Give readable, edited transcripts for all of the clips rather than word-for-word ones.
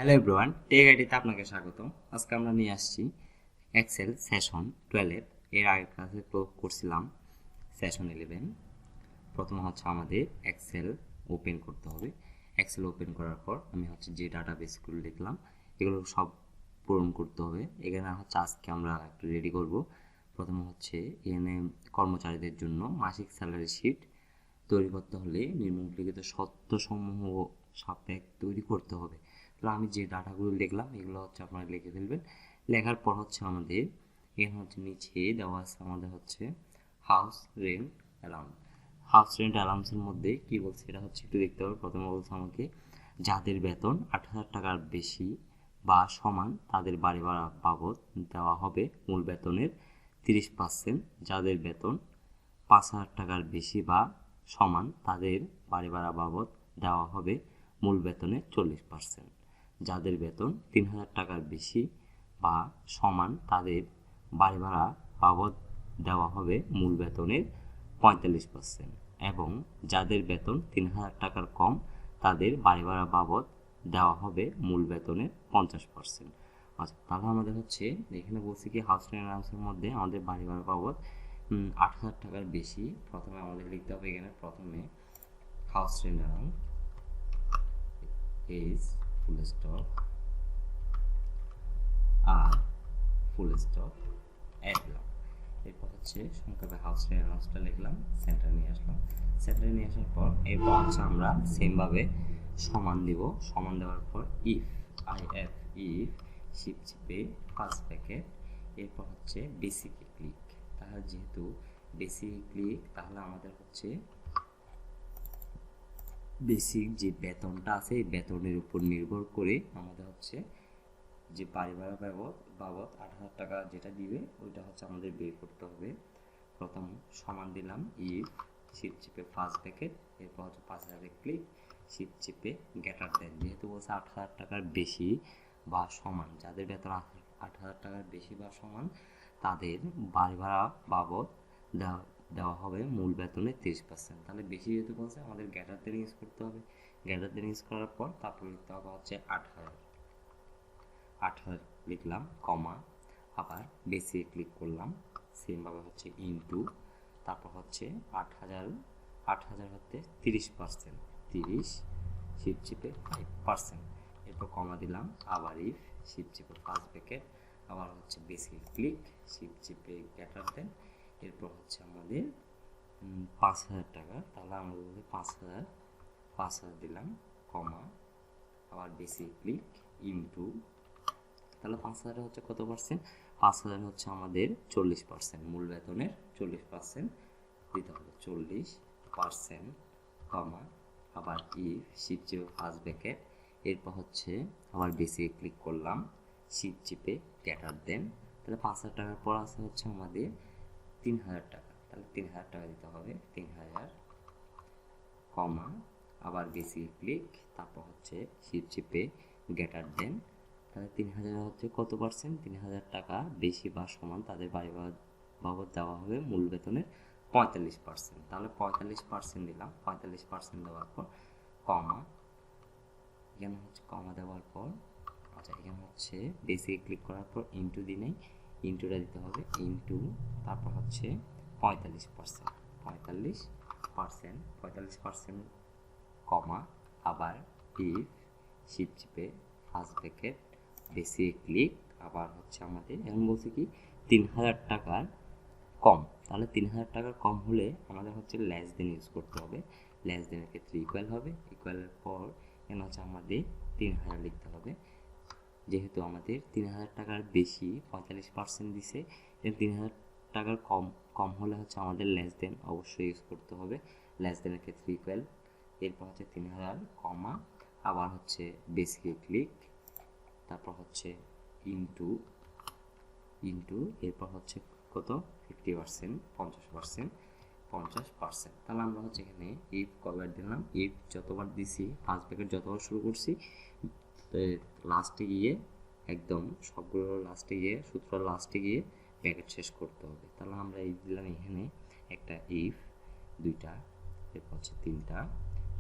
Hello everyone, take আইডিতে আপনাকে স্বাগতম। আজকে আমরা নিয়ে আসছি এক্সেল সেশন 12। এর আগের ক্লাসে করছিলাম সেশন 11। প্রথমে হচ্ছে আমাদের এক্সেল ওপেন করতে হবে। এক্সেল ওপেন করার পর আমি যে ডাটাবেসগুলো লিখলাম এগুলো সব পূরণ করতে হবে। এখানে আজকে আমরা একটু রেডি করব। প্রথমে এখানে কর্মচারীদের জন্য মাসিক স্যালারি শিট তৈরি করতে হলে নিম্নলিখিত সত্যসমূহ সাপেক্ষ তৈরি করতে হবে। তো আমি যে ডাটাগুলো লিখলাম এগুলো আপনারা লিখে ফেলবেন। লেখার পর আমাদের এখানে নিচে দেওয়া আছে আমাদের house rent allowance. House rent অ্যালাউন্সের মধ্যে কি বলছে এটা একটু দেখতে হবে। প্রথমে বলছে আমাকে যাদের বেতন 8,000 টাকার বেশি বা সমান তাদের বাড়ি ভাড়া বাবদ দেওয়া হবে মূল বেতনের 30%। যাদের বেতন 5,000 টাকার বেশি বা সমান তাদের বাড়ি ভাড়া বাবদ দেওয়া হবে মূল বেতনের 40%। যাদের বেতন 3,000 টাকার বেশি বা সমান তাদের বাড়ি ভাড়া বাবদ দেওয়া হবে মূল বেতনের 45%। এবং যাদের বেতন 3,000 টাকার কম তাদের বাড়ি ভাড়া বাবদ দেওয়া হবে মূল বেতনের 50%। আচ্ছা, তাহলে আমাদের এখানে বলছি কি হাউস রেন্ট অ্যালাউন্সের মধ্যে আমাদের বাড়ি ভাড়া বাবদ 8,000 টাকার বেশি। প্রথমে আমাদের লিখতে হবে এখানে প্রথমে house rent allowance is full stop আর ফুল স্টপ দিলাম। এরপর সংক্ষেপে হাউস রেন্ট অ্যালাউন্সটা লিখলাম, সেন্টারে নিয়ে আসলাম। সেন্টারে নিয়ে আসার পর এরপর আমরা সেমভাবে সমান দিব। সমান দেওয়ার পর ইফ শিপ চিপে ফার্স্ট ব্র্যাকেট, এরপর বেসিক ক্লিক। তাহলে যেহেতু বেসিক ক্লিক তাহলে আমাদের বেসিক যে বেতনটা আছে এই বেতনের উপর নির্ভর করে আমাদের যে বাড়ি ভাড়া বাবদ 8,000 টাকা যেটা দিবে ওইটা আমাদের বের করতে হবে। প্রথম সমান দিলাম ইফ শিপ চিপে ফার্স্ট ব্র্যাকেট, এরপর 5,000 ক্লিক, শিপ চিপে গ্রেটার দেন। যেহেতু বলছে 8,000 টাকার বেশি বা সমান, যাদের বেতন 8,000 টাকার বেশি বা সমান তাদের বাড়ি ভাড়া বাবদ দেওয়া হবে মূল বেতনের 30%। তাহলে বেশি যেহেতু বলছে আমাদের গ্রেটার দেন ইউজ করতে হবে। গ্রেটার দেন ইউজ করার পর তারপর লিখতে হবে 8,000 লিখলাম, কমা, আবার বেসে ক্লিক করলাম, সেমভাবে ইনটু, তারপর 8,000 হতে 30%, 30 শিপ চিপে 5%, এরপর কমা দিলাম, আবার ইফ শিপ চিপে ফার্স্ট ব্র্যাকেট, আবার বেসে ক্লিক, শিপ চিপে গ্রেটার দেন, এরপর আমাদের 5,000 টাকা। তাহলে আমরা বলতে 5,000 দিলাম, কমা, আবার বেসে ক্লিক, ইনটু, তাহলে 5,000 কত পার্সেন্ট? 5,000 আমাদের 40%, মূল বেতনের 40% দিতে হবে, 40%, কমা, আবার ইফ শিপ চিপে ফার্স্ট ব্র্যাকেট, এরপর আবার বেসে ক্লিক করলাম, শিপ চিপে গ্রেটার দেন। তাহলে 5,000 টাকার পর আছে আমাদের 3,000 টাকা। তাহলে 3,000 টাকা দিতে হবে, 3,000, কমা, আবার বেসে ক্লিক, তারপর শিপ চিপে গ্রেটার দেন। তাহলে 3,000 কত পার্সেন্ট? 3,000 টাকা বেশি বা সমান তাদের বাড়ি বাবদ দেওয়া হবে মূল বেতনের 45%। তাহলে 45% দিলাম, 45% দেওয়ার পর কমা, এখানে কমা দেওয়ার পর এখানে বেসিক ক্লিক করার পর ইনটু দিলেই ইনটুটা দিতে হবে, ইনটু, তারপর 45%, 45%, কমা, আবার ইফ শিপ চিপে ফার্স্ট ব্র্যাকেট, বেসে ক্লিক, আবার আমাদের এখন বলছে কি 3,000 টাকার কম। তাহলে 3,000 টাকার কম হলে আমাদের লেস দেন ইউজ করতে হবে। লেস দেনের ক্ষেত্রে ইকুয়াল হবে, ইকুয়ালের পর এখানে আমাদের 3,000 লিখতে হবে। যেহেতু আমাদের 3,000 টাকার বেশি 45% দিছে, 3,000 টাকার কম হলে আমাদের লেস দেন অবশ্যই ইউজ করতে হবে। লেস দেনের ক্ষেত্রে ইকুয়াল, এরপর 3,000, কমা, আবার বেসিকে ক্লিক, তারপর ইনটু, এরপর কত 50%, 50%। তাহলে আমরা এখানে ইফ কয়বার দিলাম, ইফ যতবার দিছি ফার্স্ট ব্র্যাকেট যতবার শুরু করছি লাস্টে গিয়ে একদম সবগুলো লাস্টে গিয়ে সূত্র লাস্টে গিয়ে ব্র্যাকেট শেষ করতে হবে। তাহলে আমরা এই দিলাম এখানে একটা ইফ, দুইটা, এরপর 3টা,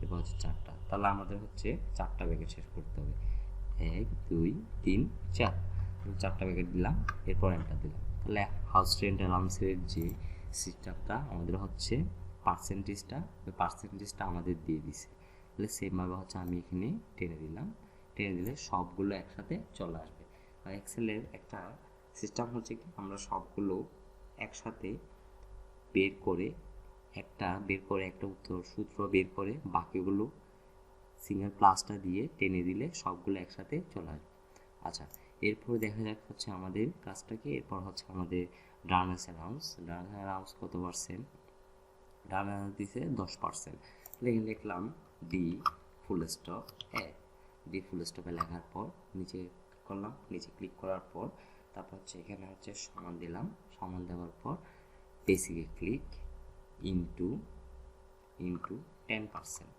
এরপর 4টা। তাহলে আমাদের 4টা ব্র্যাকেট শেষ করতে হবে। 1 2 3 4 4টা ব্র্যাকেট দিলাম, এরপর এন্টার দিলাম। তাহলে হাউস রেন্ট অ্যালাউন্সের যে সিস্টেমটা আমাদের হচ্ছে পার্সেন্টেজটা, ওই পার্সেন্টেজটা আমাদের দিয়ে দিছে। তাহলে সেমভাবে হচ্ছে আমি এখানে টেনে দিলাম, টেনে দিলে সবগুলো একসাথে চলে আসবে। আর এক্সেলের একটা সিস্টেম হচ্ছে কি, আমরা সবগুলো একসাথে বের করে একটা উত্তর সূত্র বের করে বাকিগুলো সিঙ্গেল প্লাসটা দিয়ে টেনে দিলে সবগুলো একসাথে চলে আসবে। আচ্ছা, এরপর দেখা যাক হচ্ছে আমাদের কাজটাকে। এরপর হচ্ছে আমাদের ডার্নেস অ্যালাউন্স কত পার্সেন্ট? ডার্নেস অ্যালাউন্স দিছে 10%। এখানে লিখলাম ডি ফুল স্টপ এ। ডি ফুল স্টপে লেখার পর নিচে করলাম, নিচে ক্লিক করার পর তারপর হচ্ছে এখানে হচ্ছে সমান দিলাম, সমান দেওয়ার পর বেসিকে ক্লিক ইনটু 10%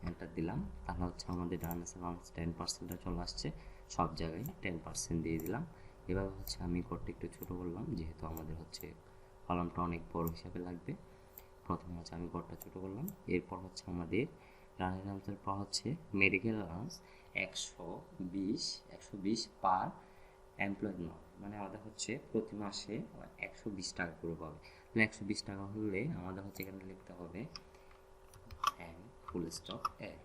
এন্টার দিলাম। তাহলে হচ্ছে আমাদের ডার্নেস অ্যালাউন্স 10%টা চলে আসছে, সব জায়গায় 10% দিয়ে দিলাম। এভাবে হচ্ছে আমি কোডটা একটু ছোটো করলাম, যেহেতু আমাদের হচ্ছে কলামটা অনেক বড় হিসাবে লাগবে। প্রথমে হচ্ছে আমি কোডটা ছোটো করলাম। এরপর হচ্ছে আমাদের ডার্নেস অ্যালাউন্সের পর হচ্ছে মেডিকেল অ্যালাউন্স 120 পার এমপ্লয়েড নয়, মানে আমাদের হচ্ছে প্রতি মাসে 120 টাকা করে পাবে। তাহলে 120 টাকা হলে আমাদের হচ্ছে এখানে লিখতে হবে and full stop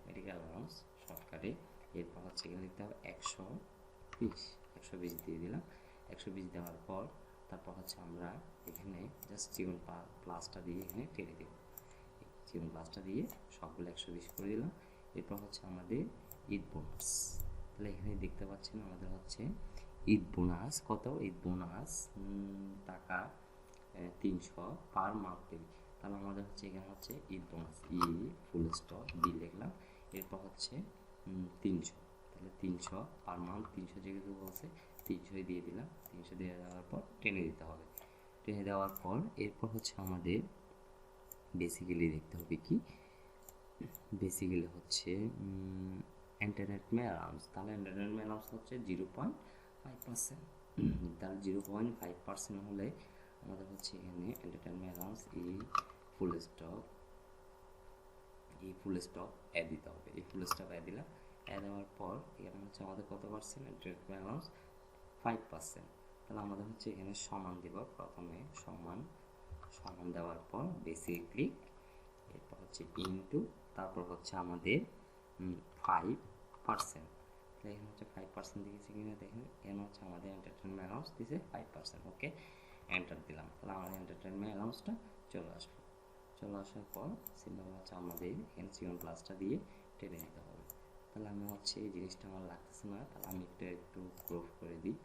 medical allowance শর্টকাটে। এরপর হচ্ছে এখানে লিখতে হবে 120 দিয়ে দিলাম। 120 দেওয়ার পর তারপর হচ্ছে আমরা এখানে জাস্ট চিকন প্লাসটা দিয়ে এখানে টেনে দেব। চিকন প্লাসটা দিয়ে সবগুলো 120 করে দিলাম। এরপর হচ্ছে আমাদের ঈদ বোনাস। তাহলে এখানে দেখতে পাচ্ছেন আমাদের হচ্ছে ঈদ বোনাস কত? ঈদ বোনাস টাকা 300 পার মান্থ। তাহলে আমাদের হচ্ছে এখানে হচ্ছে Eid bonus full stop D লিখলাম, এরপর হচ্ছে 300। তাহলে 300 পার মান্থ, 300 যেহেতু বলছে 300 দিয়ে দিলাম। 300 দিয়ে দেওয়ার পর টেনে দিতে হবে। টেনে দেওয়ার পর এরপর হচ্ছে আমাদের বেসিক্যালি দেখতে হবে কি, বেসিক্যালি হচ্ছে এন্টারটেনমেন্ট অ্যালাউন্স। তাহলে এন্টারটেনমেন্ট অ্যালাউন্স হচ্ছে 0.5%। তাহলে 0.5% হলে আমাদের হচ্ছে এখানে entertainment allowance full stop add দিতে হবে। এই ফুল স্টপ অ্যাড দিলাম। অ্যাড দেওয়ার পর এখানে হচ্ছে আমাদের কত পার্সেন্ট? Entertainment allowance 5%। তাহলে আমাদের হচ্ছে এখানে সমান দেব, প্রথমে সমান দেওয়ার পর বেসিক ক্লিক, এরপর হচ্ছে ইনটু, তারপর হচ্ছে আমাদের 5%। তাহলে এখানে হচ্ছে 5% দিয়েছি কিনা দেখেন, এখানে হচ্ছে আমাদের এন্টারটেনমেন্ট অ্যালাউন্স দিয়েছে 5%। ওকে, এন্টার দিলাম। তাহলে আমাদের এন্টারটেনমেন্ট অ্যালাউন্সটা চলে আসবে। চলে আসার পর সিম্বল হচ্ছে আমাদের এখানে সিওন প্লাসটা দিয়ে টেনে নিতে হবে। তাহলে আমি হচ্ছে এই জিনিসটা আমার লাগতেছে না, তাহলে আমি একটু ক্রপ করে দিই,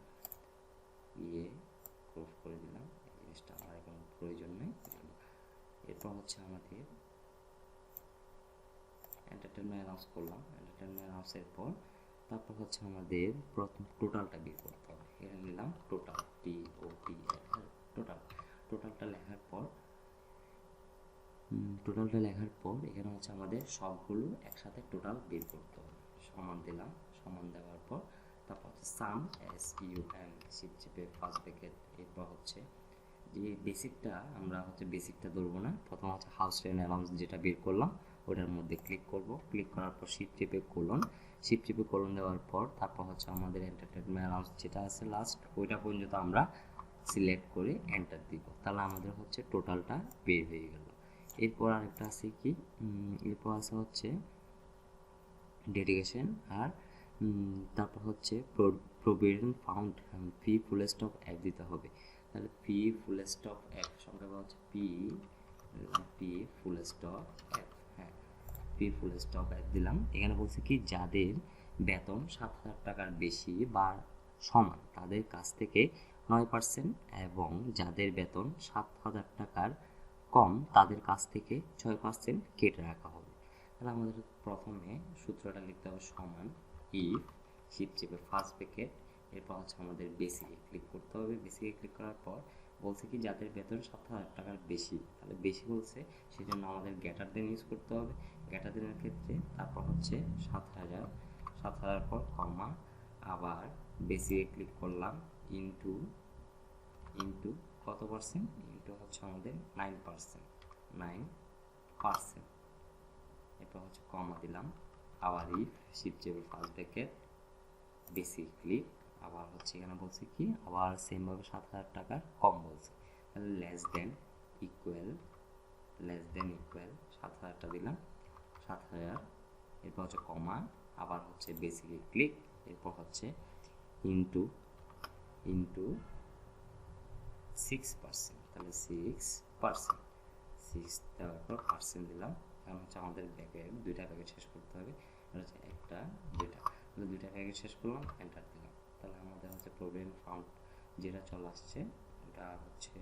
ক্রপ করে দিলাম। এই জিনিসটা আমার এখন প্রয়োজন নেই। এরপর হচ্ছে আমাদের এন্টারটেনমেন্ট অ্যালাউন্স করলাম। এন্টারটেনমেন্ট অ্যালাউন্সের পর তারপর হচ্ছে আমাদের প্রথম টোটালটা বের করতে হবে। এখানে নিলাম টোটাল, টোটালটা লেখার পর এখানে হচ্ছে আমাদের সবগুলো একসাথে টোটাল বের করতে হবে। সমান দিলাম, সমান দেওয়ার পর তারপর হচ্ছে সাম চেপে ফার্স্ট ব্র্যাকেট। এরপর হচ্ছে যে বেসিকটা আমরা হচ্ছে বেসিকটা ধরবো না, প্রথম হচ্ছে হাউস রেন্ট অ্যালাউন্স যেটা বের করলাম ওটার মধ্যে ক্লিক করব। ক্লিক করার পর শিফট চেপে কোলন দেওয়ার পর তারপর হচ্ছে আমাদের এন্টারটেনমেন্ট অ্যালাউন্স যেটা আছে লাস্ট, ওইটা পর্যন্ত আমরা সিলেক্ট করে এন্টার দিব। তাহলে আমাদের হচ্ছে টোটালটা বের হয়ে গেল। এরপর আরেকটা আছে কি, এরপর আছে হচ্ছে ডেডিকেশন, আর তারপর হচ্ছে প্রভিডেন্ট ফান্ড ফি ফুল স্টপ অ্যাড দিতে হবে। তাহলে পি ফুল স্টপ অ্যাড সংখ্যা হচ্ছে পি ফুল স্টপ অ্যাড, হ্যাঁ পি ফুল স্টপ অ্যাড দিলাম। এখানে বলছে কি, যাদের বেতন 7,000 টাকার বেশি বা সমান তাদের কাছ থেকে 9%, এবং যাদের বেতন 7,000 টাকার কম তাদের কাছ থেকে 6% কেটে রাখা হবে। তাহলে আমাদের প্রথমে সূত্রটা লিখতে হবে সমান ইফ শিফট চেপে ফার্স্ট ব্র্যাকেট, এরপর হচ্ছে আমাদের বেসিকে ক্লিক করতে হবে। বেসিকে ক্লিক করার পর বলছে কি যাদের বেতন 7,000 টাকার বেশি, তাহলে বেশি বলছে সেই জন্য আমাদের গ্রেটার দেন ইউজ করতে হবে। গ্রেটার দেনের ক্ষেত্রে তারপর হচ্ছে 7,000 পর কমা, আবার বেসিকে ক্লিক করলাম, ইনটু কত পার্সেন্ট, ইনটু হচ্ছে আমাদের 9%। এরপর হচ্ছে কমা দিলাম, আবার if shift table first bracket basic click, আবার হচ্ছে এখানে বলছে কি আবার সেমভাবে 7,000 টাকার কম বলছে, তাহলে লেস দেন ইকুয়াল 7,000টা দিলাম 7,000, এরপর হচ্ছে কমা, আবার হচ্ছে বেসিকে ক্লিক, এরপর হচ্ছে ইন্টু 6%, তাহলে 6%, 6 দেওয়ার পর পার্সেন্ট দিলাম, কারণ হচ্ছে আমাদের দুইটা প্যাকেট শেষ করতে হবে, হচ্ছে একটা দুইটা, তাহলে দুইটা প্যাকেট শেষ করলাম, এন্টার দিলাম, তাহলে আমাদের হচ্ছে প্রবলেম ফাউন্ড যেটা চলে আসছে এটা হচ্ছে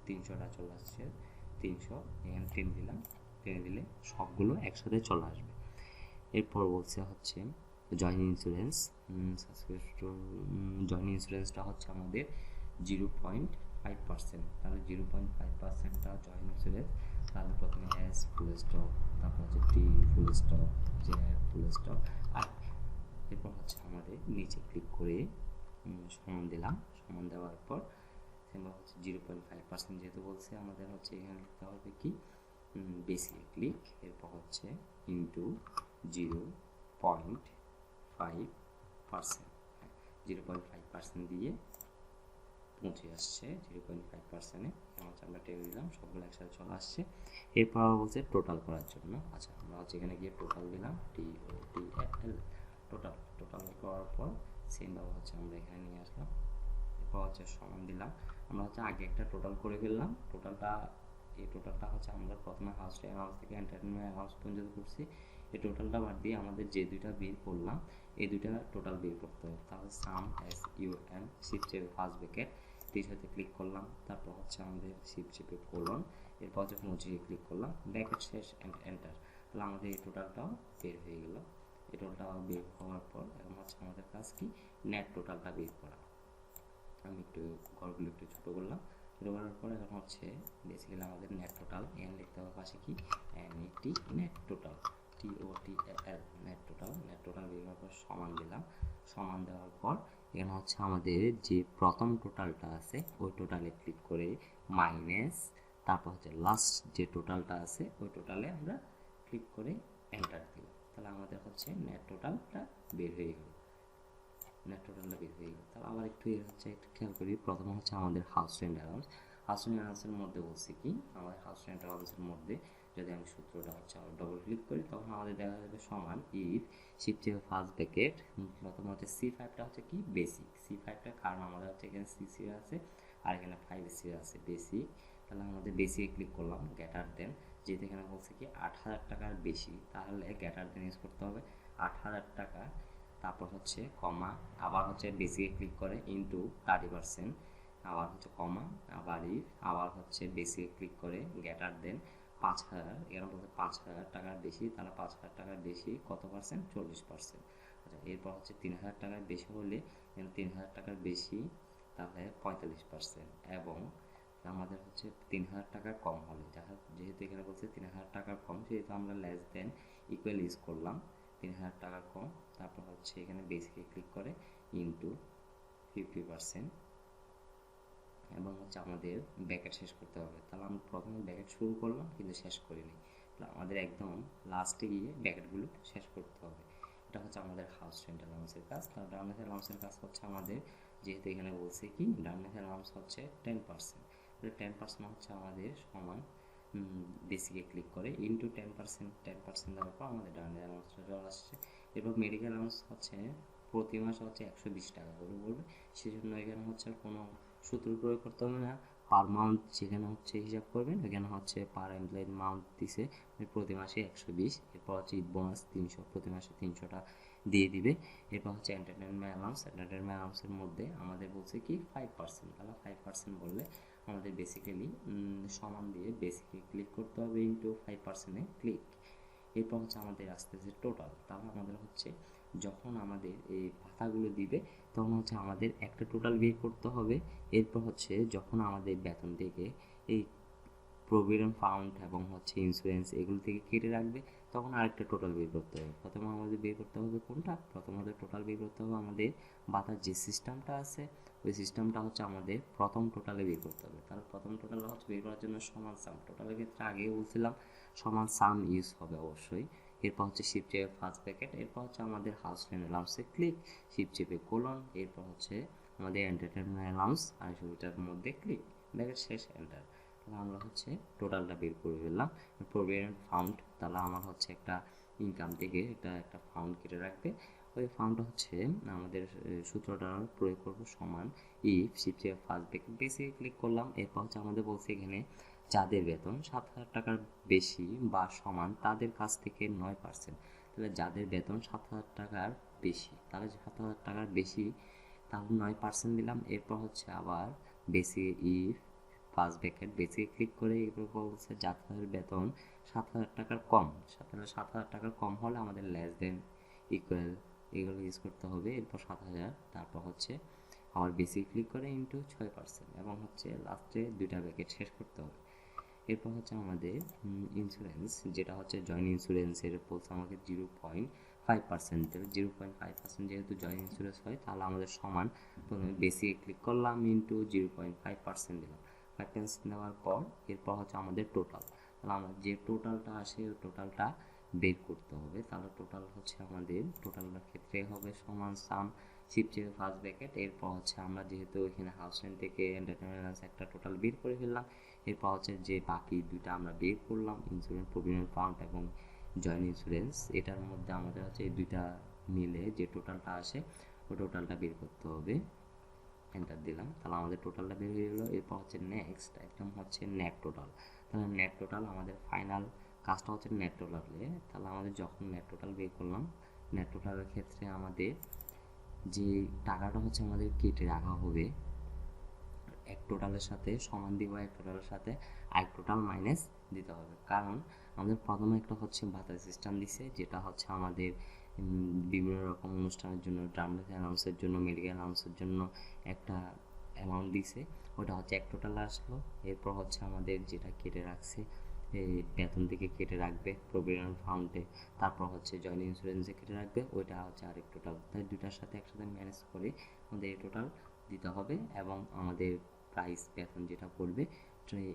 300টা চলে আসছে, 300 এখানে 10 দিলাম, 10 দিলে সবগুলো একসাথে চলে আসবে। এরপর বলছে হচ্ছে জয়েন ইন্স্যুরেন্স, জয়েন ইন্স্যুরেন্সটা হচ্ছে আমাদের 0.5%, তাহলে 0.5%টা জয়েন ইন্স্যুরেন্স, তাহলে প্রথমে এস ফুল স্টপ, তারপর হচ্ছে T full stop, J full stop, আর এরপর হচ্ছে আমাদের নিচে ক্লিক করে সমান দিলাম, সমান দেওয়ার পর সেটা হচ্ছে 0.5% যেহেতু বলছে আমাদের হচ্ছে এখানে লিখতে হবে কি বেসিক ক্লিক, এরপর হচ্ছে ইন্টু 0.5%, 0.5% দিয়ে পৌঁছে আসছে 0.5%-এ, হচ্ছে আমরা টেনে দিলাম, সবগুলো একসাথে চলে আসছে। এরপর বলছে টোটাল করার জন্য, আচ্ছা আমরা হচ্ছে এখানে গিয়ে টোটাল দিলাম, TOTAL, টোটাল করার পর সেমভাবে হচ্ছে আমরা এখানে নিয়ে আসলাম, এরপর হচ্ছে সমান দিলাম, আমরা হচ্ছে আগে একটা টোটাল করে ফেললাম, এই টোটালটা হচ্ছে আমরা প্রথমে হাউস অ্যালাউন্স থেকে এন্টারটেনমেন্ট অ্যালাউন্স পর্যন্ত করছি, এই টোটালটা বাদ দিয়ে আমাদের যে দুইটা বিল করলাম এই দুইটা টোটাল বিল করতে হবে, তাহলে সাম SUM শিফট চেপে ফার্স্ট ব্র্যাকেট 30 ক্লিক করলাম, তারপর হচ্ছে আমাদের শিফট চেপে কোলন, এরপর হচ্ছে মজিয়ে ক্লিক করলাম, ব্র্যাকেট শেষ এন্টার, তাহলে আমাদের এই টোটালটাও বের হয়ে গেল। এই টোটালটা বের হওয়ার পর এখন হচ্ছে আমাদের কাজ কি নেট টোটালটা বের করা, আমি একটু ঘরগুলো একটু ছোটো করলাম, ছোটো করার পর এখন হচ্ছে বেসিক্যালি আমাদের নেট টোটাল এন লিখতে হবে পাশে কি NET net total TOTAL net total বের হওয়ার পর সমান দিলাম, সমান দেওয়ার পর এখানে হচ্ছে আমাদের যে প্রথম টোটালটা আছে ওই টোটালে ক্লিক করে মাইনাস, তারপর হচ্ছে লাস্ট যে টোটালটা আছে ওই টোটালে আমরা ক্লিক করে এন্টার দিলাম, তাহলে আমাদের হচ্ছে নেট টোটালটা বের হয়ে গেল, নেট টোটালটা বের হয়ে গেল। তাহলে আবার একটু খেয়াল করি, প্রথমে হচ্ছে আমাদের হাউস রেন্ট অ্যালাউন্সের মধ্যে বলছি কি আমাদের হাউস রেন্ট অ্যালাউন্সের মধ্যে যদি আমি সূত্রটা হচ্ছে আবার ডবল ক্লিক করি তখন আমাদের দেখা যাবে সমান ইফ শিফট চেপে ফার্স্ট ব্র্যাকেট, প্রথম হচ্ছে C5টা হচ্ছে কি বেসিক, C5টা কারণ আমাদের হচ্ছে এখানে C0 আছে আর এখানে 5C আছে বেসিক, তাহলে আমাদের বেসিকে ক্লিক করলাম, গ্রেটার দেন, যেহেতু এখানে বলছে কি 8,000 টাকার বেশি তাহলে গ্রেটার দেন ইউজ করতে হবে 8,000 টাকা, তারপর হচ্ছে কমা, আবার হচ্ছে বেসিকে ক্লিক করে ইন্টু 30%, আবার হচ্ছে কমা, আবার হচ্ছে বেসিকে ক্লিক করে গ্রেটার দেন 5,000, এখানে বলতে 5,000 টাকার বেশি, তাহলে 5,000 টাকার বেশি কত পার্সেন্ট 40%, আচ্ছা এরপর হচ্ছে 3,000 টাকার বেশি হলে এখানে 3,000 টাকার বেশি তাহলে 45%, এবং আমাদের হচ্ছে 3,000 টাকার কম হলে যেহেতু এখানে বলছে 3,000 টাকার কম সেহেতু আমরা লেস দেন ইকুয়াল ইউজ করলাম, 3,000 টাকার কম, তারপর হচ্ছে এখানে বেসিকে ক্লিক করে ইন্টু 50%, এবং হচ্ছে আমাদের ব্র্যাকেট শেষ করতে হবে, তাহলে আমরা প্রথমে ব্র্যাকেট শুরু করলাম কিন্তু শেষ করিনি, তাহলে আমাদের একদম লাস্টে গিয়ে ব্র্যাকেটগুলো শেষ করতে হবে, এটা হচ্ছে আমাদের হাউস রেন্ট অ্যালাউন্সের কাজ। তাহলে ডাউন রেন্ট অ্যালাউন্সের কাজ হচ্ছে আমাদের যেহেতু এখানে বলছে কি ডাউন রেন্ট অ্যালাউন্স হচ্ছে 10%, তাহলে 10% হচ্ছে আমাদের সমান বেসিকে ক্লিক করে ইন্টু 10% দেওয়ার পর আমাদের ডাউন রেন্ট অ্যালাউন্সটা চলে আসছে। এরপর মেডিকেল অ্যালাউন্স হচ্ছে প্রতি মাসে হচ্ছে 120 টাকা করে পড়বে, সেজন্য এখানে হচ্ছে কোনো সূত্র প্রয়োগ করতে হবে না, পার মান্থ যেখানে হচ্ছে হিসাব করবেন এখানে হচ্ছে পার এমপ্লয়েড মান্থ দিছে প্রতি মাসে 120, এরপর হচ্ছে ঈদ বোনাস 300, প্রতি মাসে 300টা দিয়ে দিবে, এরপর হচ্ছে এন্টারটেনমেন্ট অ্যালাউন্সের মধ্যে আমাদের বলছে কি 5%, তাহলে 5% বললে আমাদের বেসিক্যালি সমান দিয়ে বেসিকে ক্লিক করতে হবে ইন্টু 5%-এ ক্লিক, এরপর হচ্ছে আমাদের আসতেছে টোটাল, তাহলে আমাদের হচ্ছে যখন আমাদের এই ভাতাগুলো দিবে তখন হচ্ছে আমাদের একটা টোটাল বের করতে হবে, এরপর হচ্ছে যখন আমাদের বেতন থেকে এই প্রভিডেন্ট ফান্ড এবং হচ্ছে ইন্স্যুরেন্স এগুলো থেকে কেটে রাখবে তখন আরেকটা টোটাল বের করতে হবে, প্রথমে আমাদের বের করতে হবে কোনটা, প্রথমত টোটাল বের করতে হবে আমাদের ভাতার যে সিস্টেমটা আছে ওই সিস্টেমটা হচ্ছে আমাদের প্রথম টোটালে বের করতে হবে, তাহলে প্রথম টোটাল হচ্ছে বের করার জন্য সমান সাম, টোটালের ক্ষেত্রে আগেই বলছিলাম সমান সাম ইউজ হবে অবশ্যই, এরপর হচ্ছে শিফট চেপে ফার্স্ট ব্র্যাকেট, এরপর হচ্ছে আমাদের হাউস রেন্ট অ্যালাউন্সে ক্লিক, শিফট চেপে কোলন, এরপর হচ্ছে আমাদের এন্টারটেনমেন্ট অ্যালাউন্স আর সেটার মধ্যে ক্লিক, ব্র্যাকেট শেষ, এন্টার। তাহলে আমরা হচ্ছে টোটালটা বের করে ফেললাম। প্রভিডেন্ট ফান্ড, তাহলে আমার হচ্ছে একটা ইনকাম থেকে এটা একটা ফান্ড কেটে রাখবে, ওই ফান্ডটা হচ্ছে আমাদের সূত্রটা প্রয়োগ করব সমান ইফ শিফট চেপে ফার্স্ট ব্র্যাকেট বেসিকে ক্লিক করলাম, এরপর হচ্ছে আমাদের বলছে এখানে যাদের বেতন 7,000 টাকার বেশি বা সমান তাদের কাছ থেকে 9%, তাহলে যাদের বেতন 7,000 টাকার বেশি, তাহলে 7,000 টাকার বেশি, তাহলে 9% দিলাম। এরপর হচ্ছে আবার বেসি ইফ ফার্স্ট ব্র্যাকেট বেসিকে ক্লিক করে এরপর বলছে যাদের বেতন 7,000 টাকার কম, তাহলে 7,000 টাকার কম হলে আমাদের লেস দেন ইকুয়াল এগুলো ইউজ করতে হবে। এরপর 7,000, তারপর হচ্ছে আবার বেসিক ক্লিক করে ইন্টু 6% এবং হচ্ছে লাস্টে দুইটা ব্র্যাকেট শেষ করতে হবে। এরপর হচ্ছে আমাদের ইন্স্যুরেন্স, যেটা হচ্ছে জয়েন্ট ইন্স্যুরেন্সের বলছে আমাকে 0.5% দেবে। 0.5% যেহেতু জয়েন্ট ইন্স্যুরেন্স হয়, তাহলে আমাদের সমান প্রথমে বেসিকে ক্লিক করলাম ইন্টু 0.5% দিলাম, 5% দেওয়ার পর এরপর হচ্ছে আমাদের টোটাল, তাহলে আমার যে টোটালটা আসে ওই টোটালটা বের করতে হবে। তাহলে টোটাল হচ্ছে আমাদের টোটালের ক্ষেত্রে হবে সমান সাম শিফট চেপে ফার্স্ট ব্র্যাকেট, এরপর হচ্ছে আমরা যেহেতু এখানে হাউস রেন্ট থেকে এন্টারটেনমেন্ট একটা টোটাল বের করে ফেললাম, এরপর হচ্ছে যে বাকি দুইটা আমরা বের করলাম ইন্স্যুরেন্স প্রভিডেন্ট ফান্ড এবং জয়েন্ট ইন্স্যুরেন্স, এটার মধ্যে আমাদের হচ্ছে এই দুইটা মিলে যে টোটালটা আসে ওই টোটালটা বের করতে হবে, এন্টার দিলাম, তাহলে আমাদের টোটালটা বের হয়ে গেলো। এরপর হচ্ছে নেক্সট একদম হচ্ছে নেট টোটাল, তাহলে নেট টোটাল আমাদের ফাইনাল কাজটা হচ্ছে নেট টোটালে, তাহলে আমাদের যখন নেট টোটাল বের করলাম, নেট টোটালের ক্ষেত্রে আমাদের যে টাকাটা হচ্ছে আমাদের কেটে রাখা হবে এক টোটালের সাথে সমান দিব, এক টোটালের সাথে আরেক টোটাল মাইনাস দিতে হবে, কারণ আমাদের প্রথমে একটা হচ্ছে ভাতা সিস্টেম দিছে, যেটা হচ্ছে আমাদের বিভিন্ন রকম অনুষ্ঠানের জন্য, ড্রামা অ্যানাউন্সের জন্য, মেডিকেল অ্যানাউন্সের জন্য একটা অ্যামাউন্ট দিছে, ওটা হচ্ছে এক টোটালে আসলো। এরপর হচ্ছে আমাদের যেটা কেটে রাখছে এই বেতন থেকে কেটে রাখবে প্রভিডেন্ট ফান্ডে, তারপর হচ্ছে জয়েন্ট ইন্স্যুরেন্সে কেটে রাখবে, ওইটা হচ্ছে আরেক টোটাল, তাই দুটার সাথে একসাথে ম্যানেজ করে আমাদের এই টোটাল দিতে হবে। এবং আমাদের প্রাইস বেতন যেটা পড়বে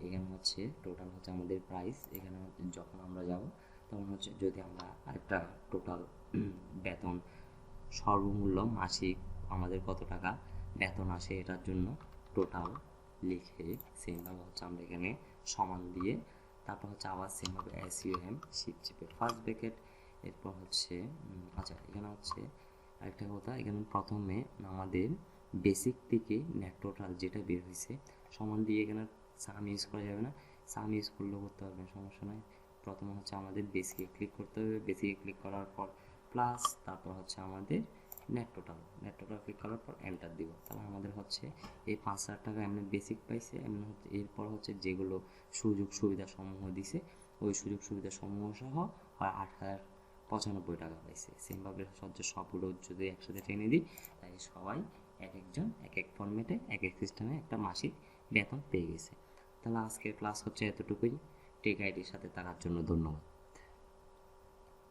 এখানে হচ্ছে টোটাল হচ্ছে আমাদের প্রাইস, এখানে যখন আমরা যাব তখন হচ্ছে যদি আমরা আরেকটা টোটাল বেতন সর্বমূল্য মাসিক আমাদের কত টাকা বেতন আসে এটার জন্য টোটাল লিখে সেমভাবে হচ্ছে আমরা এখানে সমান দিয়ে তারপর হচ্ছে আবার সেমভাবে SUM শিফট চেপে ফার্স্ট ব্র্যাকেট, এরপর হচ্ছে আচ্ছা এখানে হচ্ছে আরেকটা কথা, এখানে প্রথমে আমাদের বেসিক থেকে নেট টোটাল যেটা বের হয়েছে সমান দিয়ে, এখানে সাম ইউজ করা যাবে না, সাম ইউজ করলেও করতে পারবেন সমস্যা নয়। প্রথমে হচ্ছে আমাদের বেসিকে ক্লিক করতে হবে, বেসিকে ক্লিক করার পর প্লাস তারপর হচ্ছে আমাদের নেট টোটাল ক্লিক করার পর এন্টার দিব, তাহলে আমাদের হচ্ছে এই 5,000 টাকা এমনি বেসিক পাইছে, এমনি হচ্ছে এরপর হচ্ছে যেগুলো সুযোগ সুবিধা সমূহ দিছে ওই সুযোগ সুবিধা সমূহ সহ 8,095 টাকা পাইছে। সেমভাবে হচ্ছে সবগুলো যদি একসাথে টেনে দিই তাই সবাই এক একজন এক এক ফরম্যাটে এক এক সিস্টেমে একটা মাসিক বেতন পেয়ে গেছে। তাহলে আজকের ক্লাস হচ্ছে এতটুকুই। টেক আইডির সাথে থাকার জন্য ধন্যবাদ।